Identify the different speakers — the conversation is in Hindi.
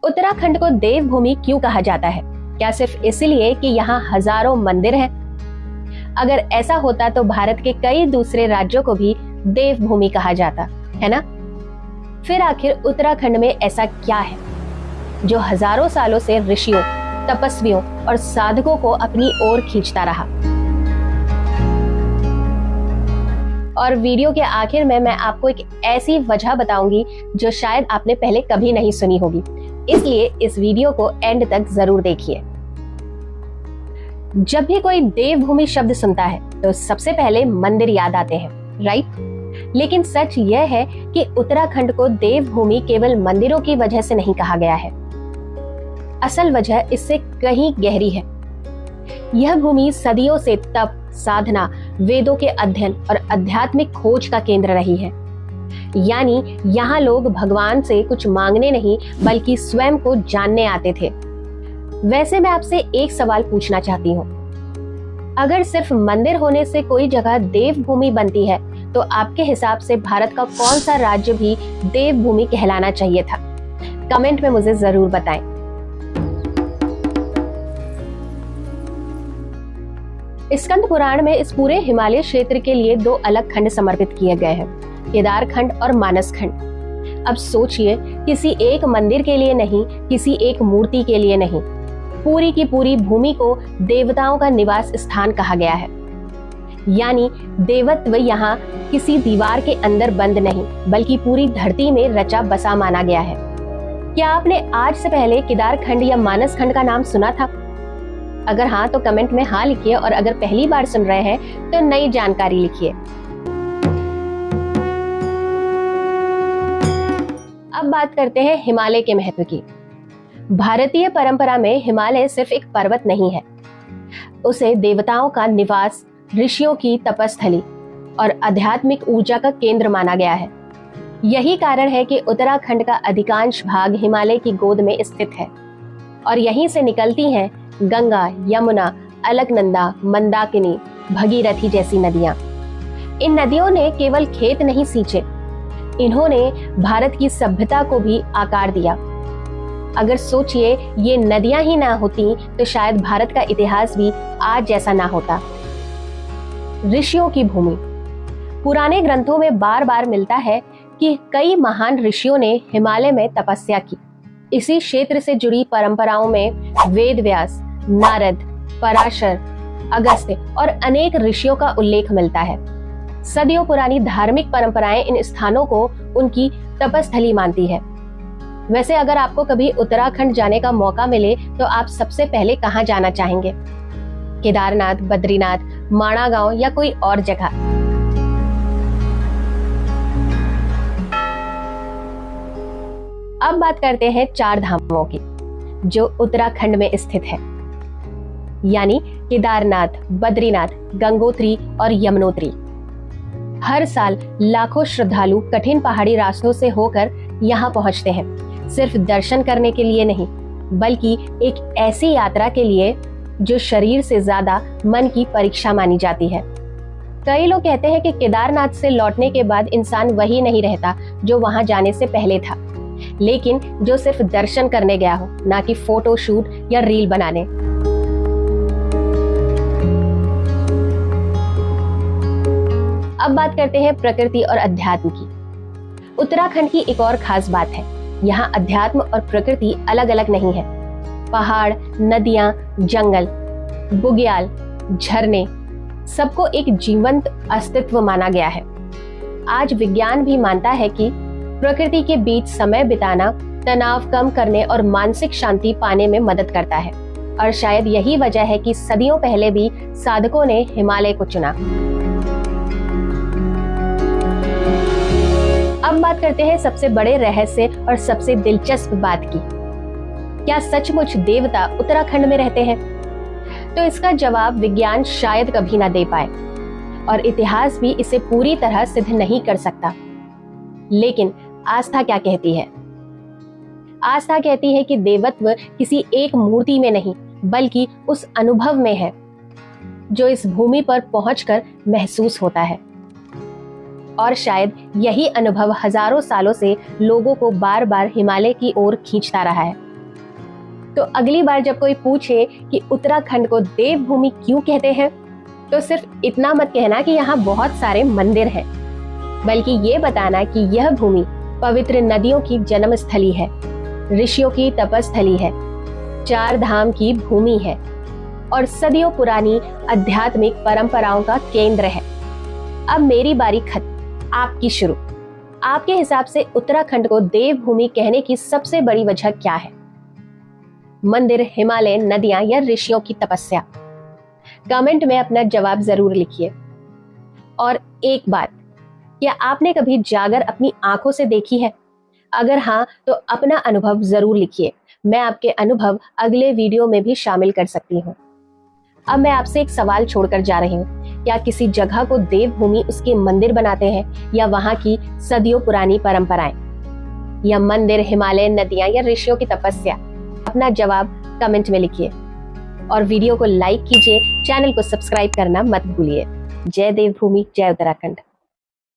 Speaker 1: उत्तराखंड को देवभूमि क्यों कहा जाता है? क्या सिर्फ इसलिए कि यहाँ हजारों मंदिर हैं? अगर ऐसा होता तो भारत के कई दूसरे राज्यों को भी देवभूमि कहा जाता, है ना? फिर आखिर उत्तराखंड में ऐसा क्या है जो हजारों सालों से ऋषियों, तपस्वियों और साधकों को अपनी ओर खींचता रहा? और वीडियो के आखिर में मैं आपको एक ऐसी वजह बताऊंगी जो शायद आपने पहले कभी नहीं सुनी होगी, इसलिए इस वीडियो को एंड तक जरूर देखिए। जब भी कोई देवभूमि शब्द सुनता है तो सबसे पहले मंदिर याद आते हैं, राइट? लेकिन सच यह है कि उत्तराखंड को देवभूमि केवल मंदिरों की वजह से नहीं कहा गया है। असल वजह इससे कहीं गहरी है। यह भूमि सदियों से तप, साधना, वेदों के अध्ययन और आध्यात्मिक खोज का केंद्र रही है। यानी यहाँ लोग भगवान से कुछ मांगने नहीं बल्कि स्वयं को जानने आते थे। वैसे मैं आपसे एक सवाल पूछना चाहती हूँ, अगर सिर्फ मंदिर होने से कोई जगह देवभूमि बनती है तो आपके हिसाब से भारत का कौन सा राज्य भी देवभूमि कहलाना चाहिए था? कमेंट में मुझे जरूर बताएं। स्कंद पुराण में इस पूरे हिमालय क्षेत्र के लिए 2 अलग खंड समर्पित किए गए हैं, केदार खंड और मानस खंड। अब सोचिए, किसी एक मंदिर के लिए नहीं, किसी एक मूर्ति के लिए नहीं, पूरी की पूरी भूमि को देवताओं का निवास स्थान कहा गया है। यानी देवत्व यहाँ किसी दीवार के अंदर बंद नहीं बल्कि पूरी धरती में रचा बसा माना गया है। क्या आपने आज से पहले केदार खंड या मानस खंड का नाम सुना था? अगर हाँ तो कमेंट में हाँ लिखिए, और अगर पहली बार सुन रहे हैं तो नई जानकारी लिखिए। अब बात करते हैं हिमालय के महत्व की। भारतीय परंपरा में हिमालय सिर्फ एक पर्वत नहीं है, उसे देवताओं का निवास, ऋषियों की तपस्थली और आध्यात्मिक ऊर्जा का केंद्र माना गया है। यही कारण है कि उत्तराखंड का अधिकांश भाग हिमालय की गोद में स्थित है और यहीं से निकलती हैं गंगा, यमुना, अलकनंदा, मंदाकिनी, भगीरथी जैसी नदियां। इन नदियों ने केवल खेत नहीं सींचे, इन्होंने भारत की सभ्यता को भी आकार दिया। अगर सोचिए, ये नदियां ही ना होती तो शायद भारत का इतिहास भी आज जैसा ना होता। ऋषियों की भूमि। पुराने ग्रंथों में बार बार मिलता है कि कई महान ऋषियों ने हिमालय में तपस्या की। इसी क्षेत्र से जुड़ी परंपराओं में वेद व्यास, नारद, पराशर, अगस्त्य और अनेक ऋषियों का उल्लेख मिलता है। सदियों पुरानी धार्मिक परंपराएं इन स्थानों को उनकी तपस्थली मानती है। वैसे अगर आपको कभी उत्तराखंड जाने का मौका मिले तो आप सबसे पहले कहाँ जाना चाहेंगे? केदारनाथ, बद्रीनाथ, माणा गांव या कोई और जगह? अब बात करते हैं 4 धामों की जो उत्तराखंड में स्थित है, यानी केदारनाथ, बद्रीनाथ, गंगोत्री और यमुनोत्री। हर साल लाखों श्रद्धालु कठिन पहाड़ी रास्तों से होकर यहाँ पहुँचते हैं, सिर्फ दर्शन करने के लिए नहीं बल्कि एक ऐसी यात्रा के लिए जो शरीर से ज्यादा मन की परीक्षा मानी जाती है। कई लोग कहते हैं कि केदारनाथ से लौटने के बाद इंसान वही नहीं रहता जो वहां जाने से पहले था, लेकिन जो सिर्फ दर्शन करने गया हो, ना कि फोटो शूट या रील बनाने। अब बात करते हैं प्रकृति और अध्यात्म की। उत्तराखंड की एक और खास बात है, यहाँ अध्यात्म और प्रकृति अलग अलग नहीं है। पहाड़, नदियां, जंगल, बुग्याल, झरने, सबको एक जीवंत अस्तित्व माना गया है। आज विज्ञान भी मानता है कि प्रकृति के बीच समय बिताना तनाव कम करने और मानसिक शांति पाने में मदद करता है, और शायद यही वजह है कि सदियों पहले भी साधकों ने हिमालय को चुना। अब बात करते हैं सबसे बड़े रहस्य और सबसे दिलचस्प बात की। क्या सचमुच देवता उत्तराखंड में रहते हैं? तो इसका जवाब विज्ञान शायद कभी ना दे पाए और इतिहास भी इसे पूरी तरह सिद्ध नहीं कर सकता। लेकिन आस्था क्या कहती है? आस्था कहती है कि देवत्व किसी एक मूर्ति में नहीं बल्कि उस अनुभव में है जो इस भूमि पर पहुंचकर महसूस होता है। और शायद यही अनुभव हजारों सालों से लोगों को बार बार हिमालय की ओर खींचता रहा है। तो अगली बार जब कोई पूछे कि उत्तराखंड को देवभूमि क्यों कहते हैं, तो सिर्फ इतना मत कहना कि यहाँ बहुत सारे मंदिर हैं, बल्कि ये बताना कि यह भूमि पवित्र नदियों की जन्म स्थली है, ऋषियों की तपस्थली है, 4 धाम की भूमि है और सदियों पुरानी आध्यात्मिक परंपराओं का केंद्र है। अब मेरी बारी खत्म, आपकी शुरू। आपके हिसाब से उत्तराखंड को देवभूमि कहने की सबसे बड़ी वजह क्या है? मंदिर, हिमालय, नदियां या ऋषियों की तपस्या? कमेंट में अपना जवाब जरूर लिखिए। और एक बात, क्या आपने कभी जागर अपनी आंखों से देखी है? अगर हाँ, तो अपना अनुभव जरूर लिखिए। मैं आपके अनुभव अगले वीडियो में भी शामिल कर सकती हूँ। अब मैं आपसे एक सवाल छोड़कर जा रही हूँ। क्या किसी जगह को देवभूमि उसके मंदिर बनाते हैं या वहां की सदियों पुरानी परंपराएं, या मंदिर, हिमालय, नदियां या ऋषियों की तपस्या? अपना जवाब कमेंट में लिखिए और वीडियो को लाइक कीजिए, चैनल को सब्सक्राइब करना मत भूलिए। जय देवभूमि, जय उत्तराखंड।